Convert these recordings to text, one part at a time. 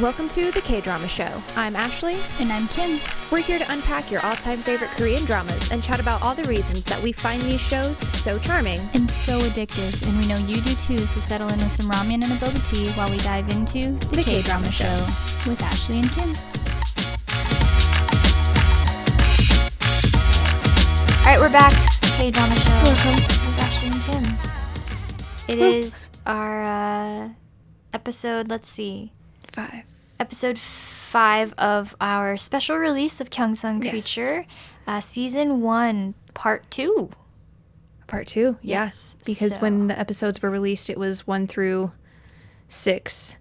Welcome to the KDrama Show. I'm Ashley. And I'm Kim. We're here to unpack your all-time favorite Korean dramas and chat about all the reasons that we find these shows so charming. And so addictive. And we know you do too, so settle in with some ramen and a boba tea while we dive into the KDrama Show with Ashley and Kim. Alright, we're back. KDrama Show. Welcome. With Ashley and Kim. It is our episode, let's see. 5. Episode 5 of our special release of GyeongSeong Creature, Season 1, Part 2. Part 2, yes. Because when the episodes were released, it was 1 through 6.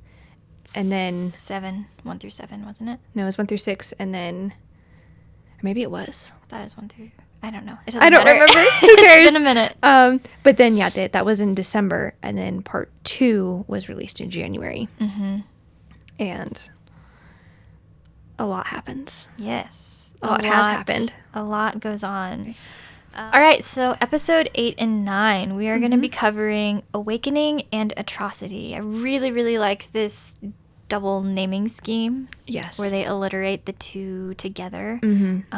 And then... 7. 1 through 7, wasn't it? No, it was 1 through 6, and then... Maybe it was. That is 1 through... I don't know. I don't remember. Who cares? It's been a minute. But then, yeah, that was in December, and then Part 2 was released in January. Mm-hmm. And a lot happens. Yes. A lot has happened. A lot goes on. All right, so episode 8 and 9, we are going to be covering Awakening and Atrocity. I really, really like this double naming scheme. Yes. Where they alliterate the two together. Mm-hmm.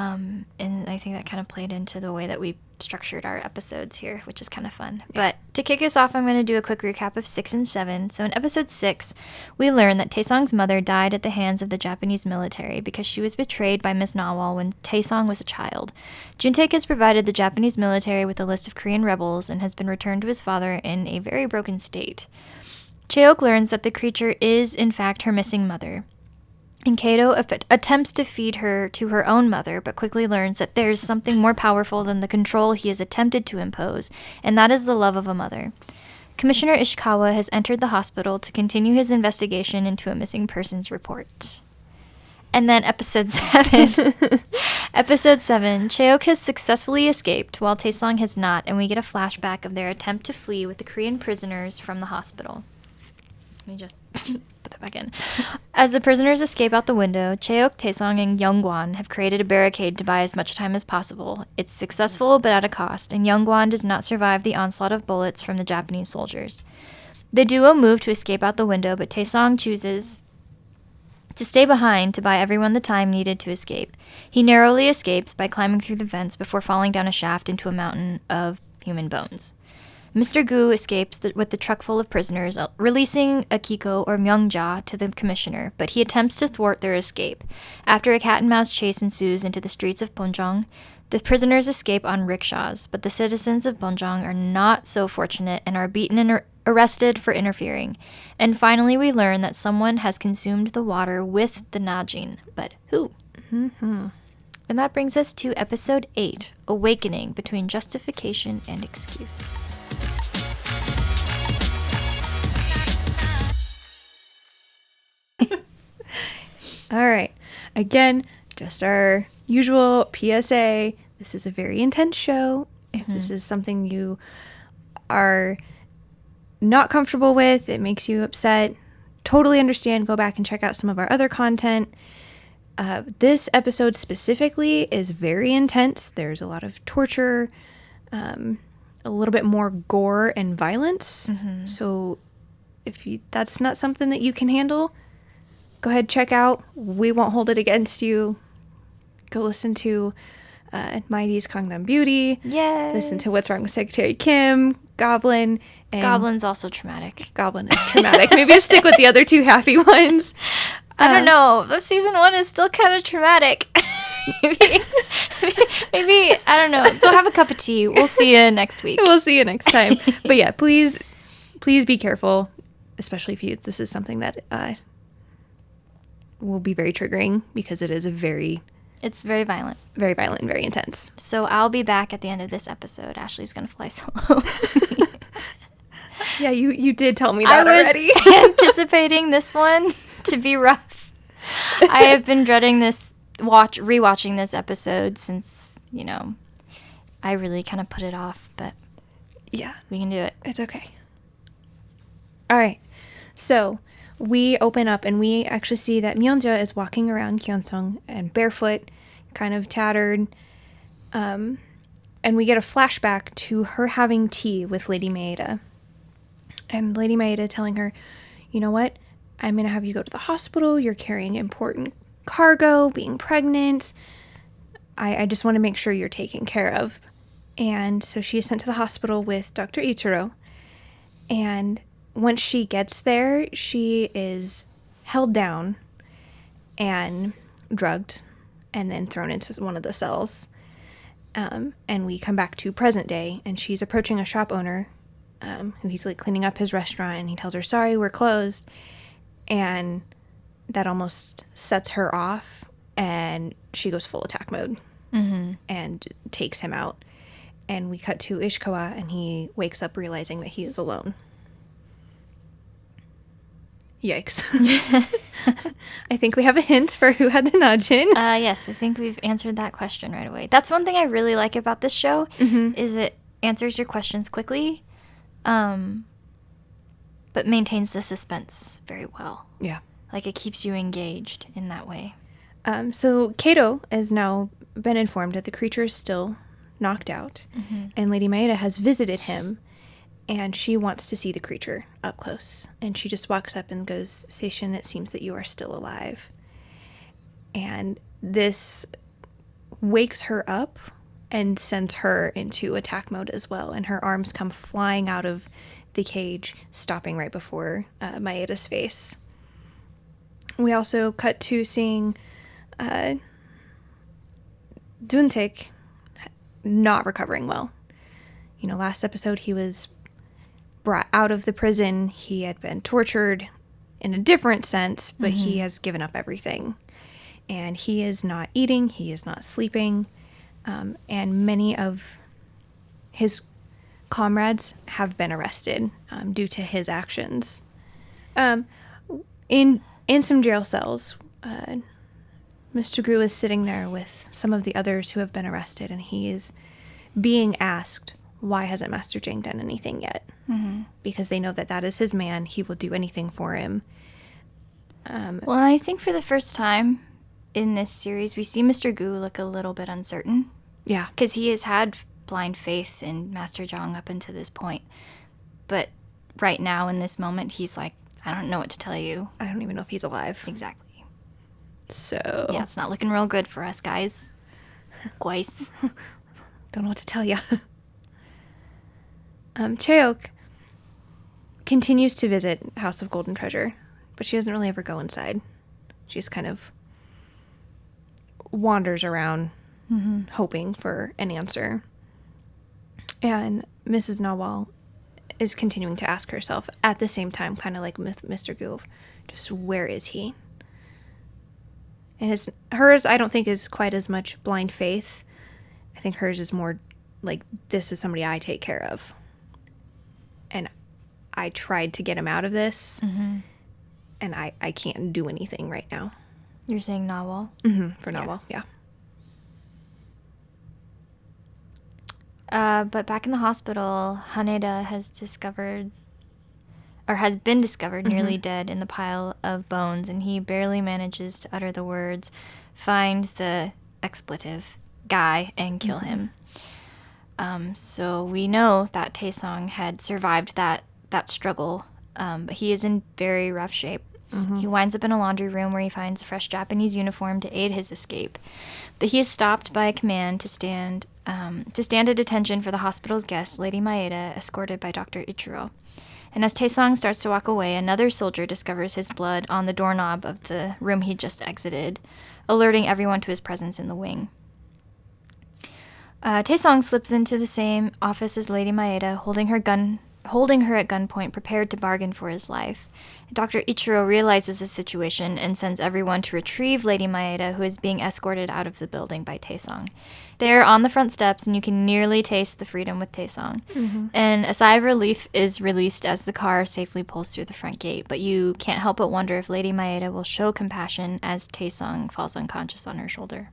And I think that kind of played into the way that we structured our episodes here, which is kind of fun. Yeah. But to kick us off, I'm going to do a quick recap of 6 and 7. So in episode 6, we learn that TaeSang's mother died at the hands of the Japanese military because she was betrayed by Miss Nawal when TaeSang was a child. Juntaek has provided the Japanese military with a list of Korean rebels and has been returned to his father in a very broken state. ChaeOk learns that the creature is, in fact, her missing mother. And Kato attempts to feed her to her own mother, but quickly learns that there's something more powerful than the control he has attempted to impose, and that is the love of a mother. Commissioner Ishikawa has entered the hospital to continue his investigation into a missing persons report. And then episode 7. Episode 7, ChaeOk has successfully escaped, while TaeSang has not, and we get a flashback of their attempt to flee with the Korean prisoners from the hospital. Let me just put that back in. As the prisoners escape out the window, ChaeOk, TaeSang, and JungWon have created a barricade to buy as much time as possible. It's successful, but at a cost, and JungWon does not survive the onslaught of bullets from the Japanese soldiers. The duo move to escape out the window, but TaeSang chooses to stay behind to buy everyone the time needed to escape. He narrowly escapes by climbing through the vents before falling down a shaft into a mountain of human bones. Mr. Gu escapes with the truck full of prisoners, releasing Akiko or MyeongJa to the commissioner, but he attempts to thwart their escape. After a cat-and-mouse chase ensues into the streets of Bonjong, the prisoners escape on rickshaws, but the citizens of Bonjong are not so fortunate and are beaten and arrested for interfering. And finally, we learn that someone has consumed the water with the Najin, but who? Mm-hmm. And that brings us to episode 8, Awakening Between Justification and Excuse. All right. Again, just our usual PSA. This is a very intense show. If this is something you are not comfortable with, it makes you upset, totally understand. Go back and check out some of our other content. This episode specifically is very intense. There's a lot of torture, a little bit more gore and violence. So if that's not something that you can handle, go ahead, check out. We won't hold it against you. Go listen to Maeda's Gangnam Beauty. Yes. Listen to What's Wrong with Secretary Kim, Goblin. And Goblin's also traumatic. Goblin is traumatic. Maybe just stick with the other two happy ones. I don't know. Season 1 is still kind of traumatic. maybe, I don't know. Go have a cup of tea. We'll see you next week. We'll see you next time. But yeah, please be careful, especially if this is something that will be very triggering because it is it's very violent. Very violent and very intense. So I'll be back at the end of this episode. Ashley's going to fly solo. Yeah, you did tell me that already. I was anticipating this one to be rough. I have been dreading rewatching this episode since, I really kind of put it off, but yeah, we can do it. It's okay. All right. So we open up and we actually see that MyeongJa is walking around GyeongSeong and barefoot, kind of tattered. And we get a flashback to her having tea with Lady Maeda. And Lady Maeda telling her, you know what? I'm going to have you go to the hospital. You're carrying important cargo, being pregnant. I just want to make sure you're taken care of. And so she is sent to the hospital with Dr. Ichiro. And once she gets there, she is held down and drugged and then thrown into one of the cells. And we come back to present day, and she's approaching a shop owner who he's like cleaning up his restaurant, and he tells her, sorry, we're closed. And that almost sets her off, and she goes full attack mode and takes him out. And we cut to Ishikawa, and he wakes up realizing that he is alone. Yikes. I think we have a hint for who had the Najin. Yes, I think we've answered that question right away. That's one thing I really like about this show, is it answers your questions quickly, but maintains the suspense very well. Yeah. Like, it keeps you engaged in that way. So Kato has now been informed that the creature is still knocked out, and Lady Maeda has visited him, and she wants to see the creature up close. And she just walks up and goes, Seishin, it seems that you are still alive. And this wakes her up and sends her into attack mode as well, and her arms come flying out of the cage, stopping right before Maeda's face. We also cut to seeing Duntaek not recovering well. You know, last episode he was brought out of the prison. He had been tortured in a different sense, but he has given up everything. And he is not eating, he is not sleeping, and many of his comrades have been arrested due to his actions. In some jail cells, Mr. Gru is sitting there with some of the others who have been arrested, and he is being asked, why hasn't Master Jang done anything yet? Because they know that that is his man. He will do anything for him. Well, I think for the first time in this series, we see Mr. Gu look a little bit uncertain. Yeah. Because he has had blind faith in Master Jang up until this point. But right now, in this moment, he's like, I don't know what to tell you. I don't even know if he's alive. Exactly. So. Yeah, it's not looking real good for us, guys. Guys. Don't know what to tell you. ChaeOk continues to visit House of Golden Treasure, but she doesn't really ever go inside. She just kind of wanders around hoping for an answer. And Mrs. Nawal is continuing to ask herself at the same time, kind of like with Mr. Gu, just where is he? And hers, I don't think, is quite as much blind faith. I think hers is more like, this is somebody I take care of. And I tried to get him out of this, and I can't do anything right now. You're saying Nawal? For Nawal, yeah. But back in the hospital, Haneda has been discovered nearly dead in the pile of bones, and he barely manages to utter the words, find the expletive guy, and kill him. So we know that TaeSang had survived that struggle, but he is in very rough shape. He winds up in a laundry room where he finds a fresh Japanese uniform to aid his escape. But he is stopped by a command to stand at attention for the hospital's guest, Lady Maeda, escorted by Dr. Ichiro. And as TaeSang starts to walk away, another soldier discovers his blood on the doorknob of the room he just exited, alerting everyone to his presence in the wing. TaeSang slips into the same office as Lady Maeda, holding her at gunpoint, prepared to bargain for his life. Dr. Ichiro realizes the situation and sends everyone to retrieve Lady Maeda, who is being escorted out of the building by TaeSang. They're on the front steps, and you can nearly taste the freedom with TaeSang. And a sigh of relief is released as the car safely pulls through the front gate, but you can't help but wonder if Lady Maeda will show compassion as TaeSang falls unconscious on her shoulder.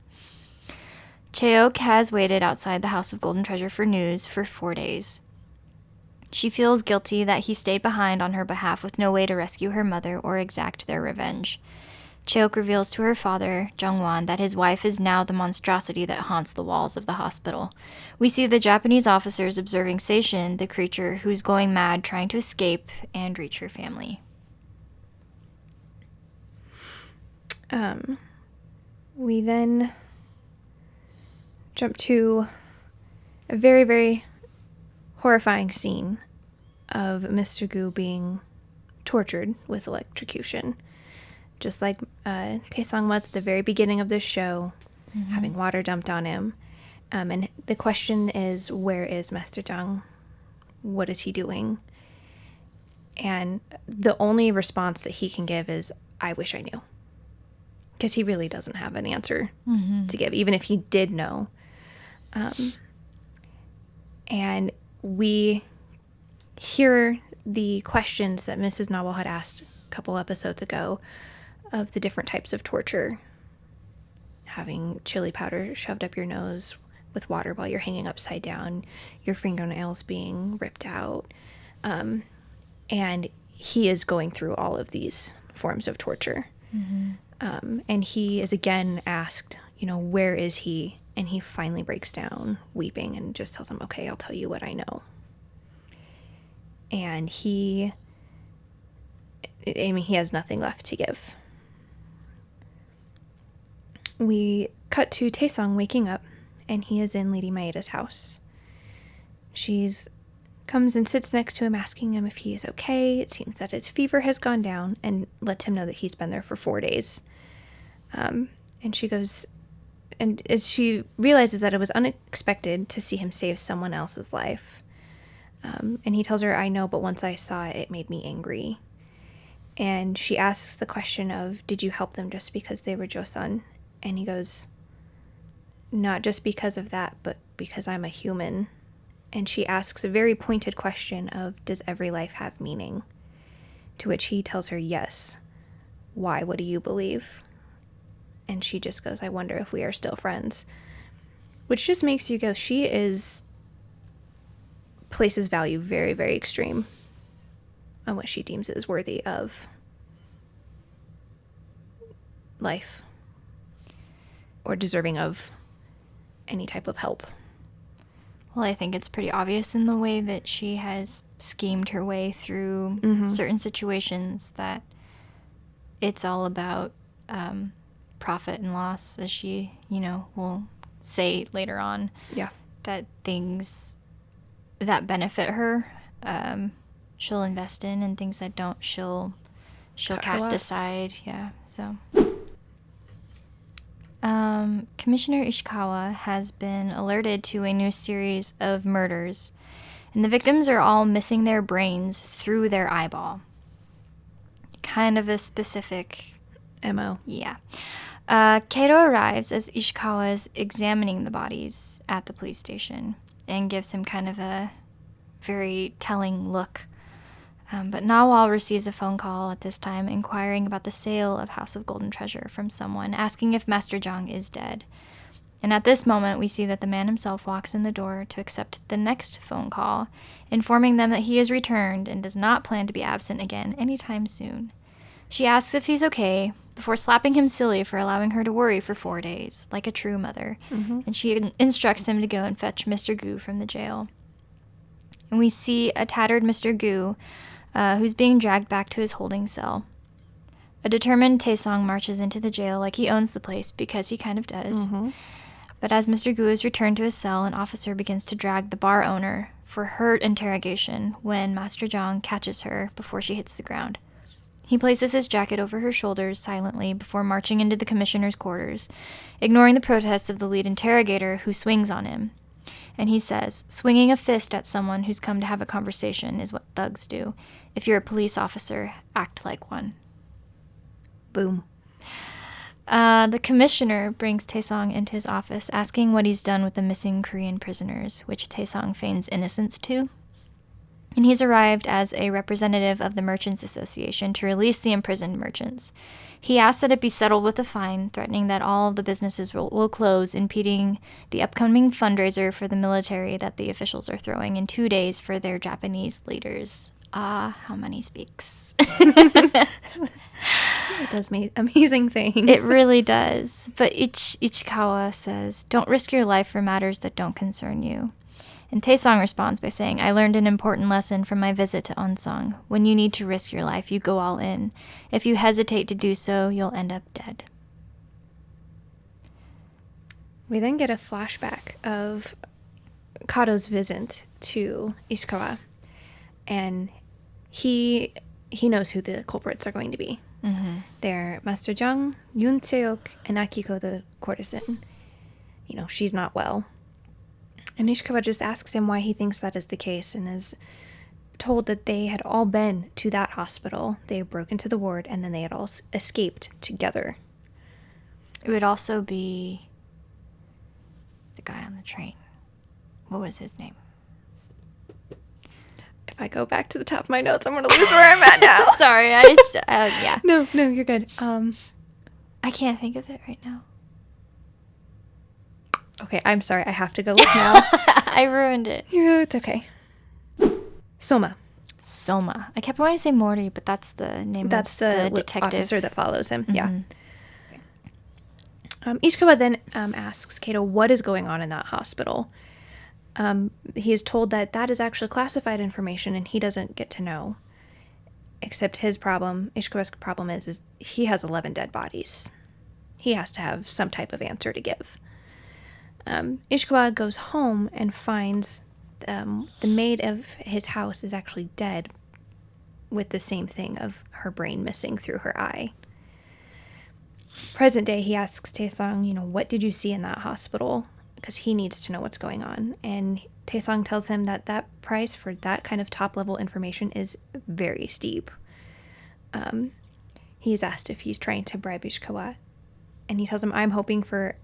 ChaeOk has waited outside the House of Golden Treasure for news for 4 days. She feels guilty that he stayed behind on her behalf with no way to rescue her mother or exact their revenge. ChaeOk reveals to her father, JungWon, that his wife is now the monstrosity that haunts the walls of the hospital. We see the Japanese officers observing Seishin, the creature who's going mad trying to escape and reach her family. We then jump to a very, very horrifying scene of Mr. Gu being tortured with electrocution. Just like TaeSang was at the very beginning of this show, having water dumped on him. And the question is, where is Master Jung? What is he doing? And the only response that he can give is, I wish I knew. Because he really doesn't have an answer to give, even if he did know. And we hear the questions that Mrs. Nawal had asked a couple episodes ago of the different types of torture. Having chili powder shoved up your nose with water while you're hanging upside down, your fingernails being ripped out. And he is going through all of these forms of torture. And he is again asked, where is he? And he finally breaks down weeping and just tells him, okay, I'll tell you what I know. And he has nothing left to give. We cut to TaeSang waking up, and he is in Lady Maeda's house. She's comes and sits next to him, asking him if he is okay. It seems that his fever has gone down, and lets him know that he's been there for 4 days. And she goes, and as she realizes that it was unexpected to see him save someone else's life. And he tells her, I know, but once I saw it, it made me angry. And she asks the question of, did you help them just because they were Joseon? And he goes, not just because of that, but because I'm a human. And she asks a very pointed question of, does every life have meaning? To which he tells her, yes. Why? What do you believe? And she just goes, I wonder if we are still friends. Which just makes you go, places value very, very extreme on what she deems is worthy of life or deserving of any type of help. Well, I think it's pretty obvious in the way that she has schemed her way through certain situations that it's all about profit and loss, as she, will say later on. Yeah. That things that benefit her, she'll invest in, and things that don't, she'll cast aside. Yeah, so... Commissioner Ishikawa has been alerted to a new series of murders, and the victims are all missing their brains through their eyeball. Kind of a specific... MO. Yeah. Kato arrives as Ishikawa is examining the bodies at the police station and gives him kind of a very telling look. But Nawal receives a phone call at this time inquiring about the sale of House of Golden Treasure from someone, asking if Master Jung is dead. And at this moment, we see that the man himself walks in the door to accept the next phone call, informing them that he has returned and does not plan to be absent again anytime soon. She asks if he's okay, before slapping him silly for allowing her to worry for 4 days, like a true mother. And she instructs him to go and fetch Mr. Gu from the jail. And we see a tattered Mr. Gu, who's being dragged back to his holding cell. A determined TaeSang marches into the jail like he owns the place, because he kind of does. But as Mr. Gu is returned to his cell, an officer begins to drag the bar owner for her interrogation when Master Jung catches her before she hits the ground. He places his jacket over her shoulders silently before marching into the commissioner's quarters, ignoring the protests of the lead interrogator, who swings on him. And he says, swinging a fist at someone who's come to have a conversation is what thugs do. If you're a police officer, act like one. Boom. The commissioner brings TaeSang into his office, asking what he's done with the missing Korean prisoners, which TaeSang feigns innocence to. And he's arrived as a representative of the Merchants Association to release the imprisoned merchants. He asks that it be settled with a fine, threatening that all of the businesses will close, impeding the upcoming fundraiser for the military that the officials are throwing in 2 days for their Japanese leaders. Ah, how money speaks. It does amazing things. It really does. But Ichikawa says, don't risk your life for matters that don't concern you. And TaeSang responds by saying, I learned an important lesson from my visit to OnSeong. When you need to risk your life, you go all in. If you hesitate to do so, you'll end up dead. We then get a flashback of Kato's visit to Ishikawa, and he knows who the culprits are going to be. Mm-hmm. They're Master Jung, Yoon ChaeOk, and Akiko the courtesan. You know, she's not well. And Ishikawa just asks him why he thinks that is the case, and is told that they had all been to that hospital. They broke into the ward, and then they had all escaped together. It would also be the guy on the train. What was his name? If I go back to the top of my notes, I'm going to lose where I'm at now. Sorry, yeah. No, you're good. I can't think of it right now. Okay, I'm sorry. I have to go look now. I ruined it. Yeah, it's okay. Soma. I kept wanting to say Mori, but that's the name That's of the detective officer that follows him. Mm-hmm. Yeah. Ishikawa then asks Kato what is going on in that hospital. He is told that is actually classified information and he doesn't get to know. Except Ishikawa's problem is he has 11 dead bodies. He has to have some type of answer to give. Ishikawa goes home and finds the maid of his house is actually dead with the same thing of her brain missing through her eye. Present day, he asks TaeSang, what did you see in that hospital? Because he needs to know what's going on. And TaeSang tells him that price for that kind of top-level information is very steep. He's asked if he's trying to bribe Ishikawa. And he tells him, I'm hoping for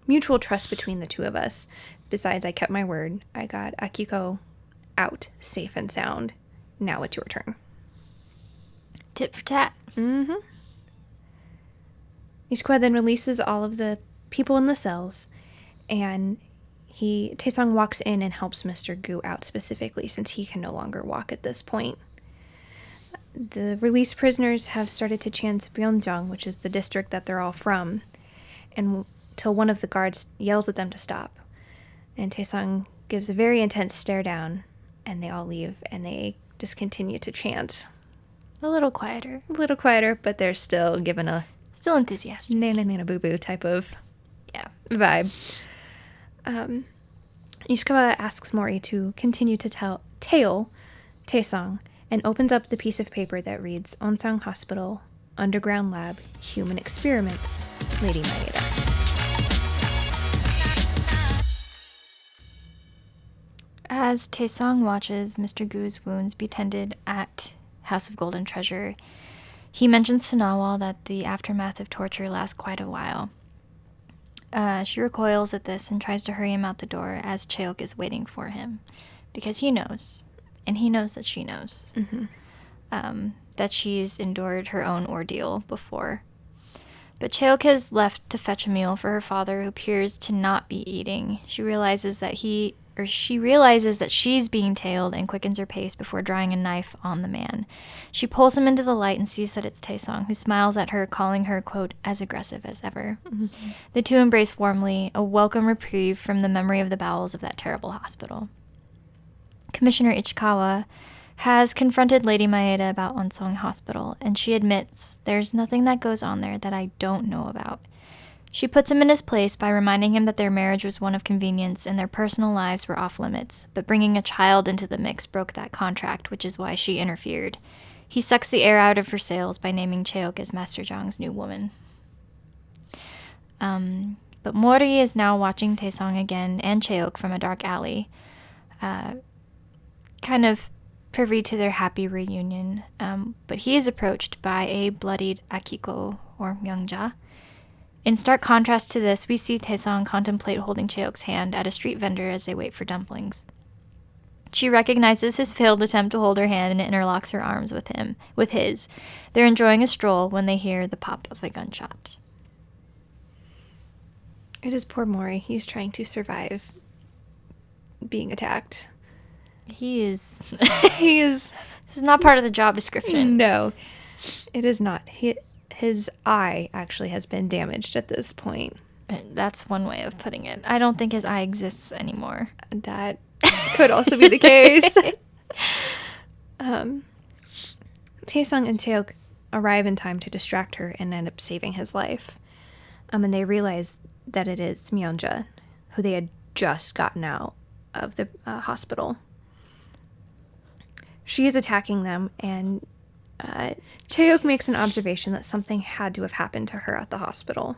mutual trust between the two of us. Besides, I kept my word. I got Akiko out, safe and sound. Now it's your turn. Tit for tat. Mm-hmm. Ishikawa then releases all of the people in the cells, and TaeSang walks in and helps Mr. Gu out specifically since he can no longer walk at this point. The released prisoners have started to chant Myeongjang, which is the district that they're all from, until one of the guards yells at them to stop. And TaeSang gives a very intense stare down, and they all leave, and they just continue to chant. A little quieter. But they're still given a still enthusiastic. Nana nana boo boo type of vibe. Ishikawa asks Mori to continue to tail TaeSang and opens up the piece of paper that reads OnSeong Hospital, Underground Lab, Human Experiments, Lady Maeda. As TaeSang watches Mr. Gu's wounds be tended at House of Golden Treasure, he mentions to Nawal that the aftermath of torture lasts quite a while. She recoils at this and tries to hurry him out the door as ChaeOk is waiting for him. Because he knows, and he knows that she knows, that she's endured her own ordeal before. But ChaeOk has left to fetch a meal for her father, who appears to not be eating. She realizes that she's being tailed and quickens her pace before drawing a knife on the man. She pulls him into the light and sees that it's TaeSang, who smiles at her, calling her, quote, as aggressive as ever. Mm-hmm. The two embrace warmly, a welcome reprieve from the memory of the bowels of that terrible hospital. Commissioner Ichikawa has confronted Lady Maeda about OnSeong Hospital, and she admits there's nothing that goes on there that I don't know about. She puts him in his place by reminding him that their marriage was one of convenience and their personal lives were off limits, but bringing a child into the mix broke that contract, which is why she interfered. He sucks the air out of her sails by naming ChaeOk as Master Jung's new woman. But Mori is now watching TaeSang again and ChaeOk from a dark alley, kind of privy to their happy reunion, but he is approached by a bloodied Akiko, or MyeongJa. In stark contrast to this, we see TaeSang contemplate holding ChaeOk's hand at a street vendor as they wait for dumplings. She recognizes his failed attempt to hold her hand and interlocks her arms with his. They're enjoying a stroll when they hear the pop of a gunshot. It is poor Mori. He's trying to survive being attacked. He is. This is not part of the job description. No, it is not. His eye actually has been damaged at this point. That's one way of putting it. I don't think his eye exists anymore. That could also be the case. TaeSang and ChaeOk arrive in time to distract her and end up saving his life. And they realize that it is MyeongJa, who they had just gotten out of the hospital. She is attacking them, and ChaeOk makes an observation that something had to have happened to her at the hospital.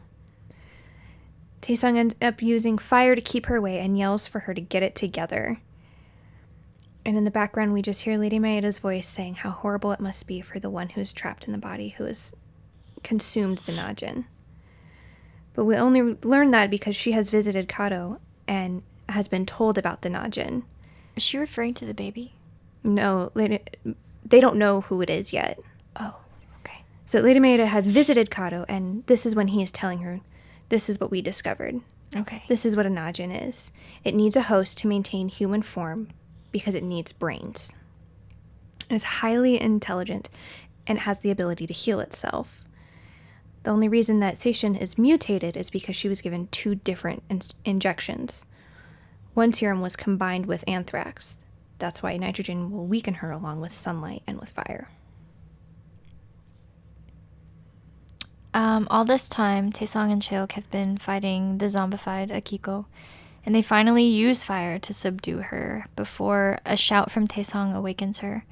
TaeSang ends up using fire to keep her away and yells for her to get it together. And in the background, we just hear Lady Maeda's voice saying how horrible it must be for the one who is trapped in the body who has consumed the Najin. But we only learn that because she has visited Kato and has been told about the Najin. Is she referring to the baby? No, they don't know who it is yet. Oh, okay. So Lady Maeda had visited Kato, and this is when he is telling her, this is what we discovered. Okay. This is what a Najin is. It needs a host to maintain human form because it needs brains. It's highly intelligent and it has the ability to heal itself. The only reason that Seishin is mutated is because she was given 2 different injections. One serum was combined with anthrax. That's why nitrogen will weaken her along with sunlight and with fire. All this time, TaeSang and ChaeOk have been fighting the zombified Akiko, and they finally use fire to subdue her before a shout from TaeSang awakens her.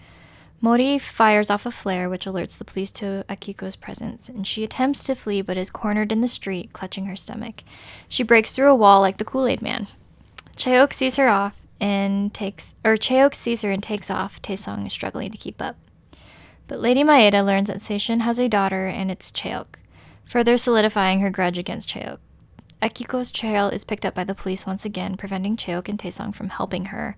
Mori fires off a flare which alerts the police to Akiko's presence, and she attempts to flee but is cornered in the street, clutching her stomach. She breaks through a wall like the Kool-Aid Man. ChaeOk sees her off and ChaeOk sees her and takes off. TaeSang is struggling to keep up. But Lady Maeda learns that Seishin has a daughter, and it's ChaeOk, further solidifying her grudge against ChaeOk. Akiko's trail is picked up by the police once again, preventing ChaeOk and TaeSang from helping her,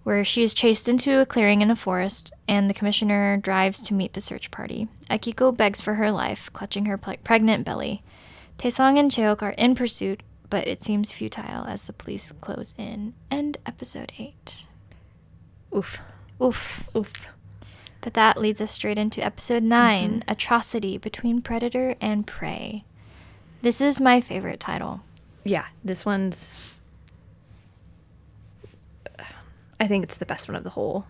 where she is chased into a clearing in a forest, and the commissioner drives to meet the search party. Akiko begs for her life, clutching her pregnant belly. TaeSang and ChaeOk are in pursuit, but it seems futile as the police close in. End episode 8. Oof. Oof. Oof. But that leads us straight into episode 9, Atrocity, Between Predator and Prey. This is my favorite title. Yeah, this one's... I think it's the best one of the whole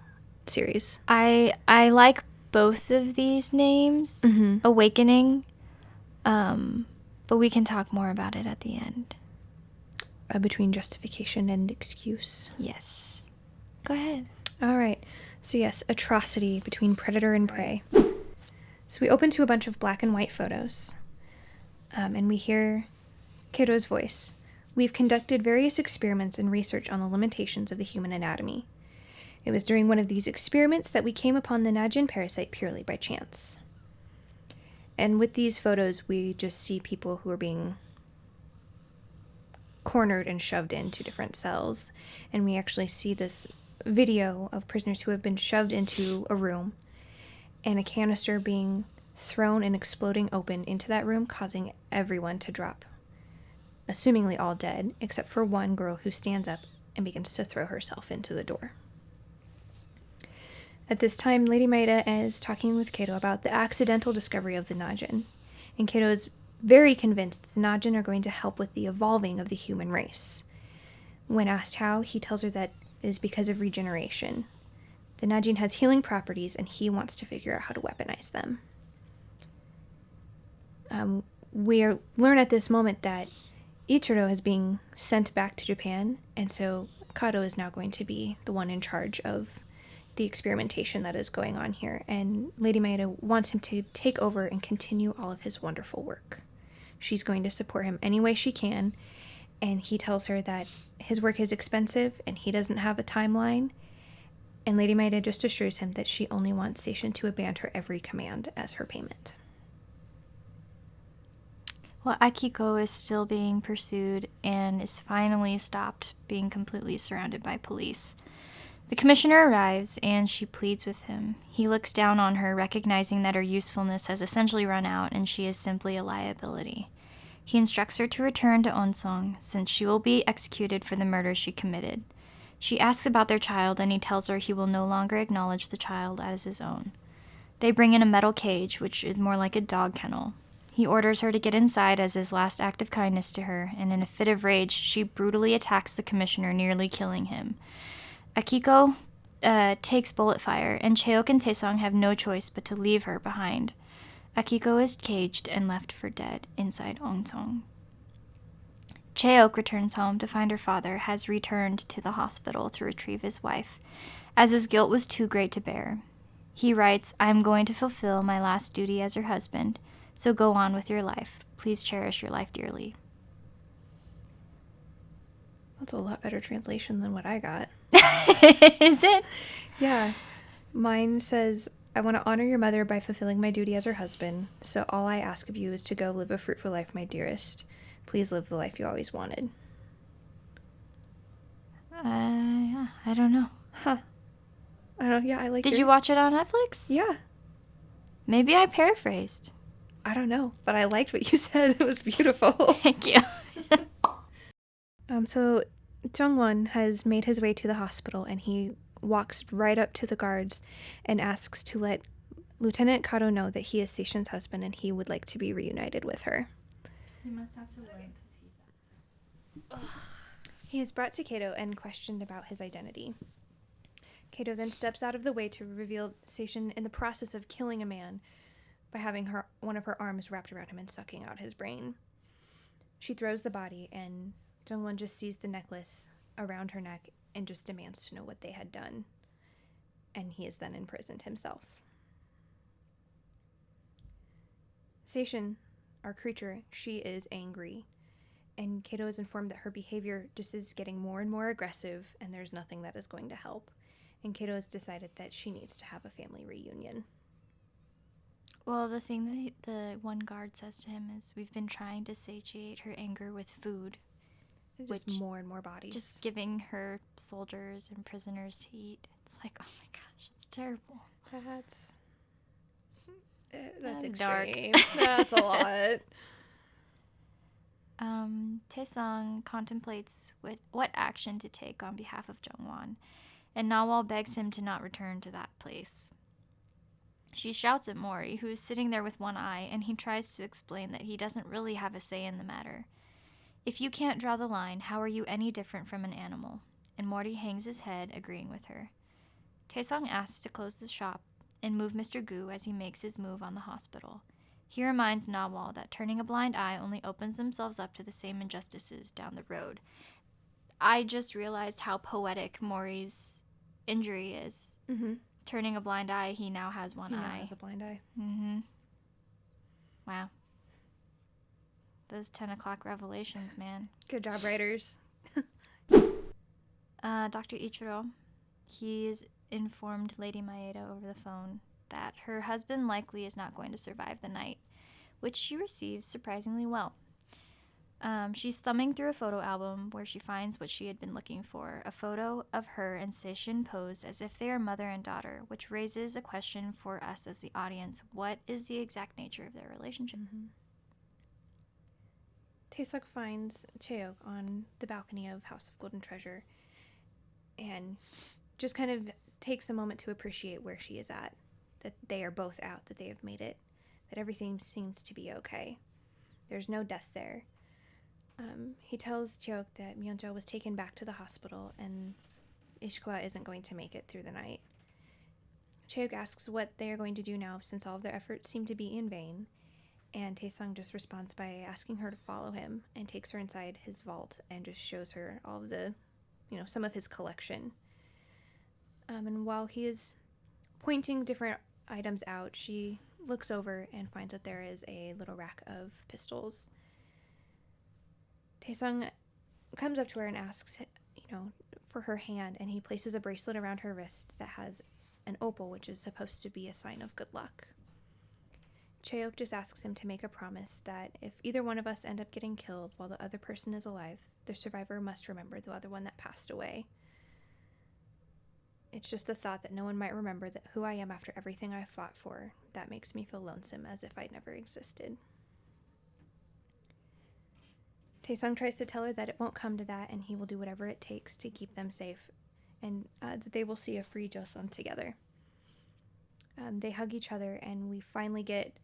series. I like both of these names, Awakening, but we can talk more about it at the end. Between justification and excuse. Yes. Go ahead. All right. So yes, Atrocity, Between Predator and Prey. So we open to a bunch of black and white photos, and we hear Kato's voice. We've conducted various experiments and research on the limitations of the human anatomy. It was during one of these experiments that we came upon the Najin parasite purely by chance. And with these photos, we just see people who are being cornered and shoved into different cells. And we actually see this video of prisoners who have been shoved into a room and a canister being thrown and exploding open into that room, causing everyone to drop, assumingly all dead, except for one girl who stands up and begins to throw herself into the door. At this time, Lady Maeda is talking with Kato about the accidental discovery of the Najin, and Kato is very convinced that the Najin are going to help with the evolving of the human race. When asked how, he tells her that it is because of regeneration. The Najin has healing properties, and he wants to figure out how to weaponize them. We learn at this moment that Ichiro is being sent back to Japan, and so Kato is now going to be the one in charge of the experimentation that is going on here, and Lady Maeda wants him to take over and continue all of his wonderful work. She's going to support him any way she can, and he tells her that his work is expensive and he doesn't have a timeline, and Lady Maeda just assures him that she only wants Seishin to abandon her every command as her payment. Well, Akiko is still being pursued and is finally stopped being completely surrounded by police. The commissioner arrives and she pleads with him. He looks down on her, recognizing that her usefulness has essentially run out and she is simply a liability. He instructs her to return to OnSeong, since she will be executed for the murder she committed. She asks about their child, and he tells her he will no longer acknowledge the child as his own. They bring in a metal cage, which is more like a dog kennel. He orders her to get inside as his last act of kindness to her, and in a fit of rage, she brutally attacks the commissioner, nearly killing him. Akiko takes bullet fire, and ChaeOk and TaeSang have no choice but to leave her behind. Akiko is caged and left for dead inside OnSeong. ChaeOk returns home to find her father has returned to the hospital to retrieve his wife, as his guilt was too great to bear. He writes, "I am going to fulfill my last duty as your husband, so go on with your life. Please cherish your life dearly." That's a lot better translation than what I got. Is it? Yeah. Mine says, "I want to honor your mother by fulfilling my duty as her husband, so all I ask of you is to go live a fruitful life, my dearest. Please live the life you always wanted." I don't know. Huh. I don't know. Yeah, I like Did you watch it on Netflix? Yeah. Maybe I paraphrased. I don't know, but I liked what you said. It was beautiful. Thank you. So JungWon has made his way to the hospital, and he walks right up to the guards and asks to let Lieutenant Kato know that he is Seishin's husband and he would like to be reunited with her. You must have to learn. He is brought to Kato and questioned about his identity. Kato then steps out of the way to reveal Seishin in the process of killing a man by having one of her arms wrapped around him and sucking out his brain. She throws the body, and JungWon just sees the necklace around her neck and just demands to know what they had done. And he is then imprisoned himself. Seishin, our creature, she is angry. And Kato is informed that her behavior just is getting more and more aggressive, and there's nothing that is going to help. And Kato has decided that she needs to have a family reunion. Well, the thing that the one guard says to him is, "We've been trying to satiate her anger with food." Just more and more bodies. Just giving her soldiers and prisoners to eat. It's like, oh my gosh, it's terrible. That's extreme. Dark. That's a lot. TaeSang contemplates what action to take on behalf of JungWon, and Nawal begs him to not return to that place. She shouts at Mori, who is sitting there with one eye, and he tries to explain that he doesn't really have a say in the matter. "If you can't draw the line, how are you any different from an animal?" And Mori hangs his head, agreeing with her. TaeSang asks to close the shop and move Mr. Gu as he makes his move on the hospital. He reminds Nawal that turning a blind eye only opens themselves up to the same injustices down the road. I just realized how poetic Mori's injury is. Mm-hmm. Turning a blind eye, he now has one eye. He now has a blind eye. Mm-hmm. Wow. Those 10 o'clock revelations, man. Good job, writers. Dr. Ichiro, he's informed Lady Maeda over the phone that her husband likely is not going to survive the night, which she receives surprisingly well. She's thumbing through a photo album where she finds what she had been looking for, a photo of her and Seishin posed as if they are mother and daughter, which raises a question for us as the audience. What is the exact nature of their relationship? Mm-hmm. TaeSang finds ChaeOk on the balcony of House of Golden Treasure and just kind of takes a moment to appreciate where she is at, that they are both out, that they have made it, that everything seems to be okay. There's no death there. He tells ChaeOk that MyeongJa was taken back to the hospital and Ishikawa isn't going to make it through the night. ChaeOk asks what they are going to do now since all of their efforts seem to be in vain, and TaeSang just responds by asking her to follow him and takes her inside his vault and just shows her all of the, some of his collection. And while he is pointing different items out, she looks over and finds that there is a little rack of pistols. TaeSang comes up to her and asks, for her hand, and he places a bracelet around her wrist that has an opal, which is supposed to be a sign of good luck. ChaeOk just asks him to make a promise that if either one of us end up getting killed while the other person is alive, the survivor must remember the other one that passed away. It's just the thought that no one might remember that who I am after everything I fought for that makes me feel lonesome, as if I'd never existed. TaeSang tries to tell her that it won't come to that, and he will do whatever it takes to keep them safe, and that they will see a free Joseon together. They hug each other, and we finally get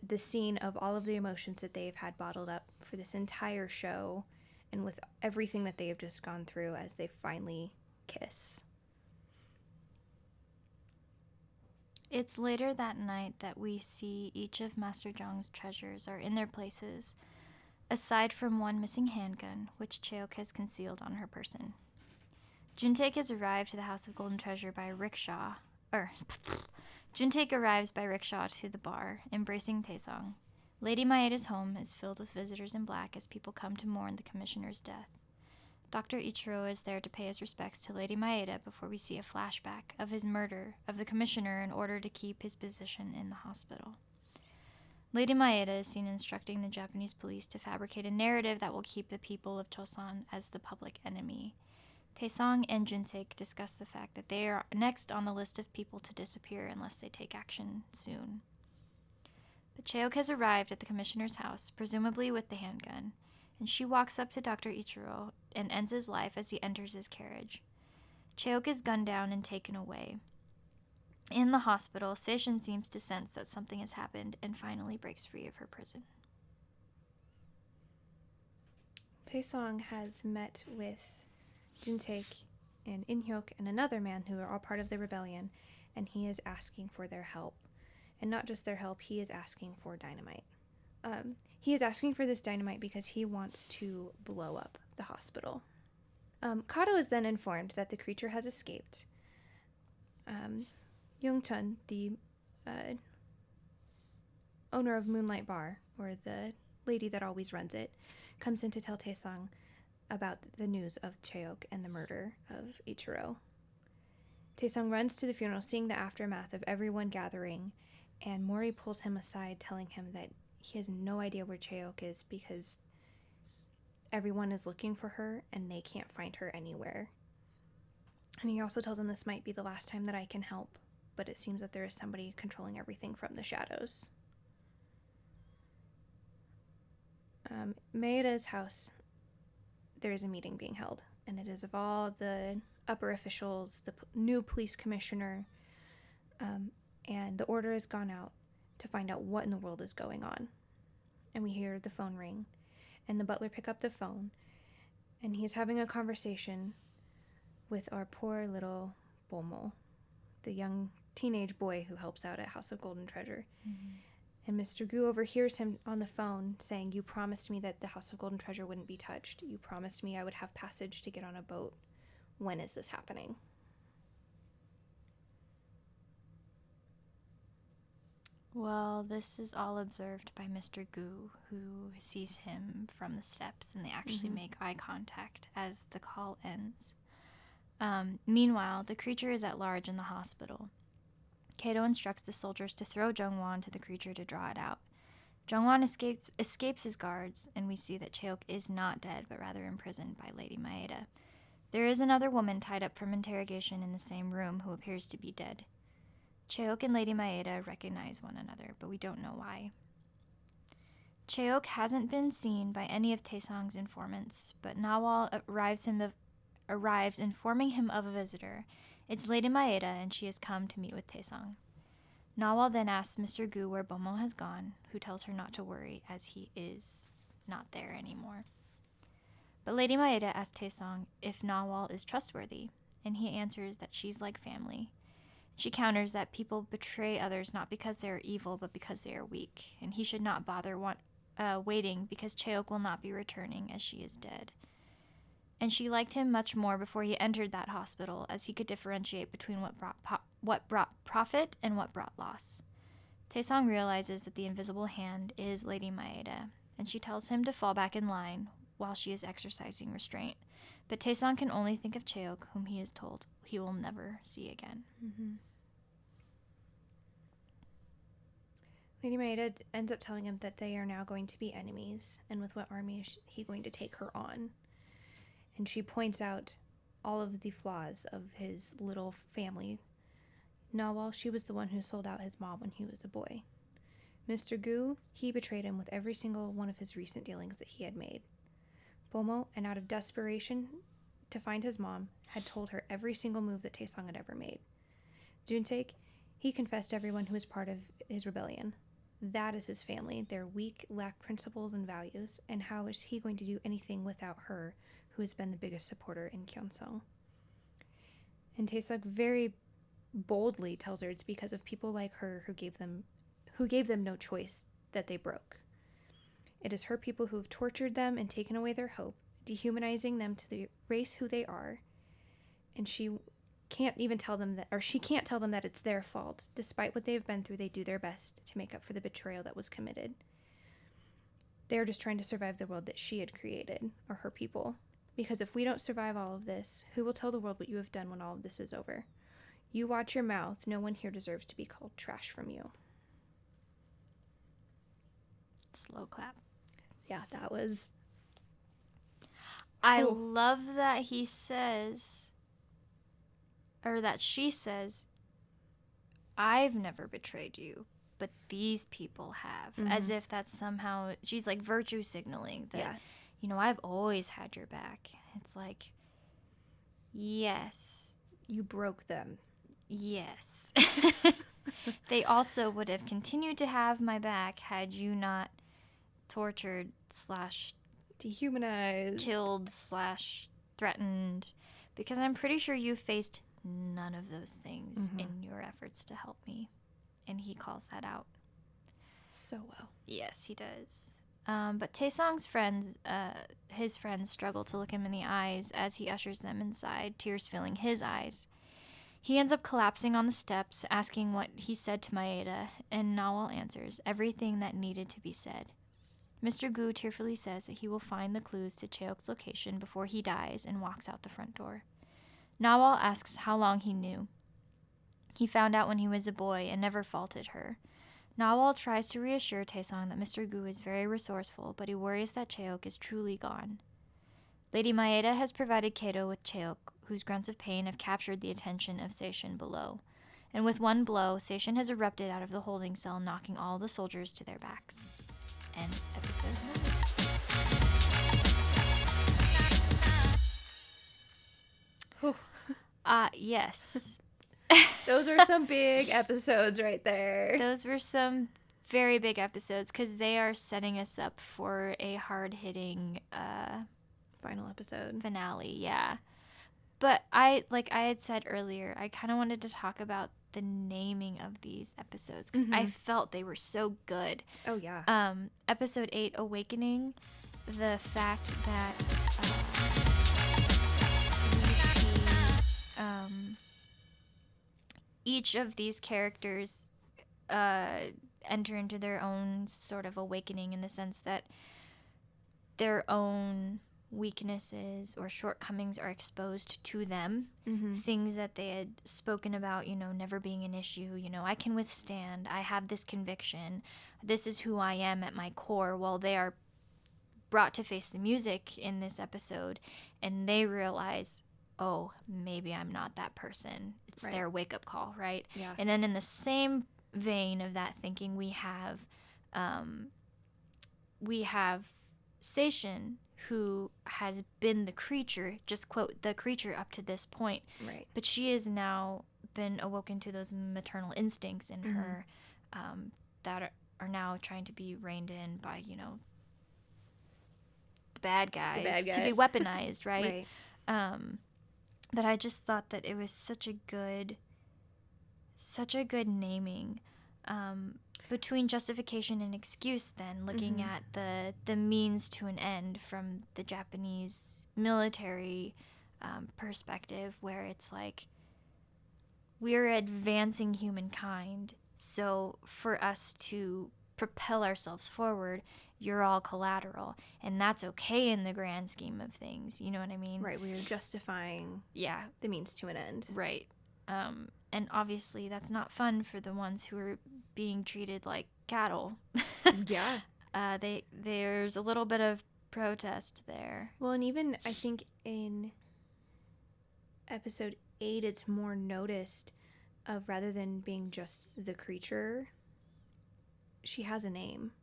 the scene of all of the emotions that they've had bottled up for this entire show, and with everything that they have just gone through as they finally kiss. It's later that night that we see each of Master Jung's treasures are in their places. aside from one missing handgun, which ChaeOk has concealed on her person. Juntaek has arrived to the House of Golden Treasure by rickshaw. Juntaek arrives by rickshaw to the bar, embracing TaeSang. Lady Maeda's home is filled with visitors in black as people come to mourn the commissioner's death. Dr. Ichiro is there to pay his respects to Lady Maeda before we see a flashback of his murder of the commissioner in order to keep his position in the hospital. Lady Maeda is seen instructing the Japanese police to fabricate a narrative that will keep the people of Chosun as the public enemy. TaeSang and Juntaek discuss the fact that they are next on the list of people to disappear unless they take action soon. But ChaeOk has arrived at the commissioner's house, presumably with the handgun, and she walks up to Dr. Ichiro and ends his life as he enters his carriage. ChaeOk is gunned down and taken away. In the hospital, Seishin seems to sense that something has happened and finally breaks free of her prison. TaeSang has met with Juntaek and In-hyuk and another man who are all part of the rebellion, and he is asking for their help. And not just their help, he is asking for dynamite. He is asking for this dynamite because he wants to blow up the hospital. Kato is then informed that the creature has escaped. Young-chun, the owner of Moonlight Bar, or the lady that always runs it, comes in to tell TaeSang about the news of ChaeOk and the murder of Ichiro. TaeSang runs to the funeral, seeing the aftermath of everyone gathering, and Mori pulls him aside, telling him that he has no idea where ChaeOk is because everyone is looking for her and they can't find her anywhere. And he also tells him this might be the last time that I can help, but it seems that there is somebody controlling everything from the shadows. Maeda's house, there is a meeting being held, and it is of all the upper officials, the new police commissioner, and the order has gone out to find out what in the world is going on. And we hear the phone ring, and the butler pick up the phone, and he's having a conversation with our poor little Bomo, the young teenage boy who helps out at House of Golden Treasure. Mm-hmm. And Mr. Gu overhears him on the phone saying, "You promised me that the House of Golden Treasure wouldn't be touched. You promised me I would have passage to get on a boat. When is this happening?" Well, this is all observed by Mr. Gu, who sees him from the steps, and they actually make eye contact as the call ends. Meanwhile, the creature is at large in the hospital. Kato instructs the soldiers to throw JungWon to the creature to draw it out. JungWon escapes his guards, and we see that ChaeOk is not dead, but rather imprisoned by Lady Maeda. There is another woman tied up from interrogation in the same room who appears to be dead. ChaeOk and Lady Maeda recognize one another, but we don't know why. ChaeOk hasn't been seen by any of TaeSang's informants, but Nawal arrives informing him of a visitor. It's Lady Maeda, and she has come to meet with TaeSang. Nawal then asks Mr. Gu where Bomo has gone, who tells her not to worry, as he is not there anymore. But Lady Maeda asks TaeSang if Nawal is trustworthy, and he answers that she's like family. She counters that people betray others not because they are evil, but because they are weak, and he should not bother waiting because ChaeOk will not be returning as she is dead. And she liked him much more before he entered that hospital, as he could differentiate between what brought profit and what brought loss. TaeSang realizes that the invisible hand is Lady Maeda, and she tells him to fall back in line while she is exercising restraint. But TaeSang can only think of ChaeOk, whom he is told he will never see again. Mm-hmm. Lady Maeda ends up telling him that they are now going to be enemies, and with what army is he going to take her on. And she points out all of the flaws of his little family. Nawal, she was the one who sold out his mom when he was a boy. Mr. Gu, he betrayed him with every single one of his recent dealings that he had made. Bomo, and out of desperation to find his mom, had told her every single move that TaeSang had ever made. Juntaek, he confessed to everyone who was part of his rebellion. That is his family. They're weak, lack principles and values, and how is he going to do anything without her, who has been the biggest supporter in GyeongSeong? And TaeSang very boldly tells her it's because of people like her who gave them no choice that they broke. It is her people who have tortured them and taken away their hope, dehumanizing them to the race who they are. And she can't tell them that it's their fault. Despite what they've been through, they do their best to make up for the betrayal that was committed. They're just trying to survive the world that she had created, or her people. Because if we don't survive all of this, who will tell the world what you have done when all of this is over? You watch your mouth. No one here deserves to be called trash from you. Slow clap. Yeah, that was... I love that he says, or that she says, I've never betrayed you, but these people have. Mm-hmm. As if that's somehow, she's like virtue signaling that, I've always had your back. It's like, yes. You broke them. Yes. They also would have continued to have my back had you not tortured / dehumanized, killed / threatened, because I'm pretty sure you faced none of those things in your efforts to help me. And he calls that out so well. Yes, he does. But TaeSang's his friends struggle to look him in the eyes as he ushers them inside, tears filling his eyes. He ends up collapsing on the steps, asking what he said to Maeda, and Nawal answers everything that needed to be said. Mr. Gu tearfully says that he will find the clues to ChaeOk's location before he dies and walks out the front door. Nawal asks how long he knew. He found out when he was a boy and never faulted her. Nawal tries to reassure TaeSang that Mr. Gu is very resourceful, but he worries that ChaeOk is truly gone. Lady Maeda has provided Kato with ChaeOk, whose grunts of pain have captured the attention of Seishin below. And with one blow, Seishin has erupted out of the holding cell, knocking all the soldiers to their backs. End episode 9. Yes. Those are some big episodes right there. Those were some very big episodes because they are setting us up for a hard-hitting final episode. Finale, yeah. But I had said earlier, I kind of wanted to talk about the naming of these episodes because I felt they were so good. Oh, yeah. Episode 8, Awakening, the fact that we see each of these characters enter into their own sort of awakening in the sense that their own weaknesses or shortcomings are exposed to them. Things that they had spoken about, never being an issue. I can withstand. I have this conviction. This is who I am at my core. Well, they are brought to face the music in this episode, and they realize, oh, maybe I'm not that person. It's their wake-up call, right? Yeah. And then in the same vein of that thinking, we have Seishin, who has been the creature, just quote, the creature up to this point. Right. But she has now been awoken to those maternal instincts in her that are now trying to be reined in by, the bad guys. To be weaponized, right? But I just thought that it was such a good naming. Between justification and excuse, then, looking at the means to an end from the Japanese military perspective, where it's like, we're advancing humankind, so for us to propel ourselves forward, you're all collateral, and that's okay in the grand scheme of things, you know what I mean? Right, we are justifying the means to an end. Right. And obviously that's not fun for the ones who are being treated like cattle. Yeah. There's a little bit of protest there. Well, and even I think in episode 8, it's more noticed of, rather than being just the creature, she has a name.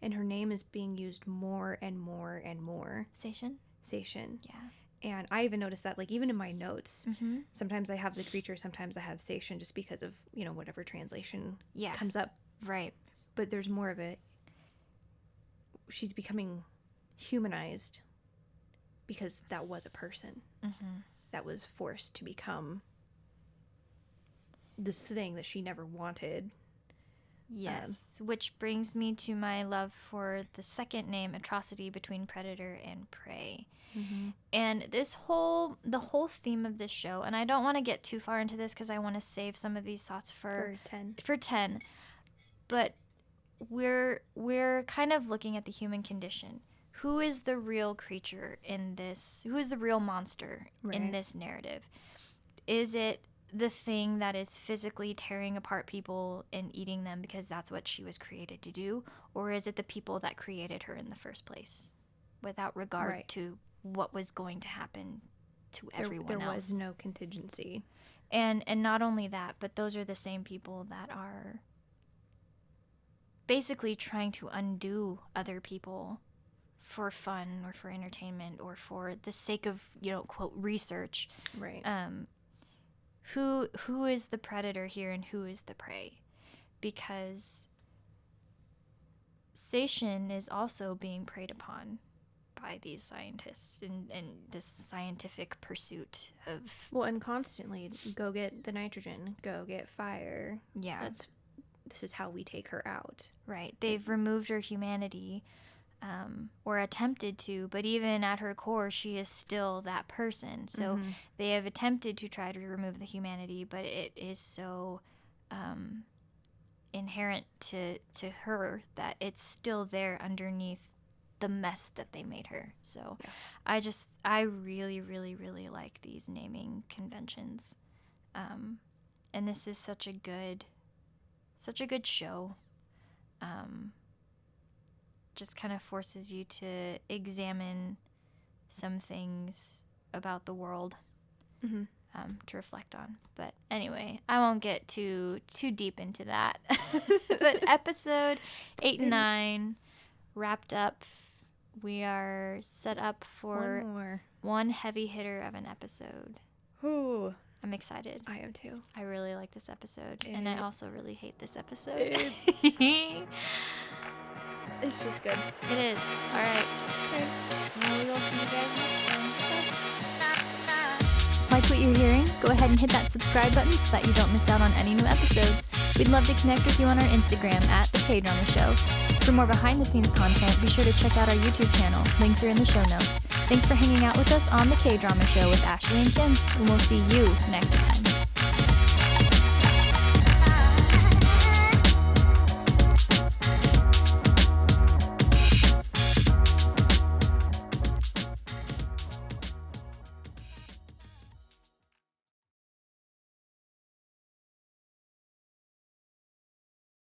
And her name is being used more and more and more. Seishin? Seishin. Yeah. And I even noticed that, like, even in my notes, sometimes I have the creature, sometimes I have Seishin, just because of, whatever translation comes up. Right. But there's more of it. She's becoming humanized because that was a person that was forced to become this thing that she never wanted. Yes, which brings me to my love for the second name, Atrocity, between predator and prey. And the whole theme of this show, and I don't want to get too far into this because I want to save some of these thoughts for 10. But we're kind of looking at the human condition. Who is the real creature in this? Who is the real monster in this narrative? Is it the thing that is physically tearing apart people and eating them because that's what she was created to do? Or is it the people that created her in the first place without regard to what was going to happen to everyone else? There was no contingency. And not only that, but those are the same people that are basically trying to undo other people for fun or for entertainment or for the sake of, quote, research. Right. Who is the predator here and who is the prey? Because Seishin is also being preyed upon by these scientists and this scientific pursuit of... Well, and constantly, go get the nitrogen, go get fire. Yeah. This is how we take her out. Right. They've removed her humanity, or attempted to, but even at her core, she is still that person. So they have attempted to try to remove the humanity, but it is so inherent to her that it's still there underneath the mess that they made her. So I really, really, really like these naming conventions. And this is such a good show. Just kind of forces you to examine some things about the world to reflect on. But anyway, I won't get too deep into that. But episode 8 and 9 wrapped up. We are set up for one heavy hitter of an episode. Ooh. I'm excited. I am too. I really like this episode. And I also really hate this episode. It's just good. It is. All right. Okay. Well, we will see you guys next time. Like what you're hearing? Go ahead and hit that subscribe button so that you don't miss out on any new episodes. We'd love to connect with you on our Instagram at The KDrama Show. For more behind-the-scenes content, be sure to check out our YouTube channel. Links are in the show notes. Thanks for hanging out with us on The KDrama Show with Ashley and Kim, and we'll see you next time.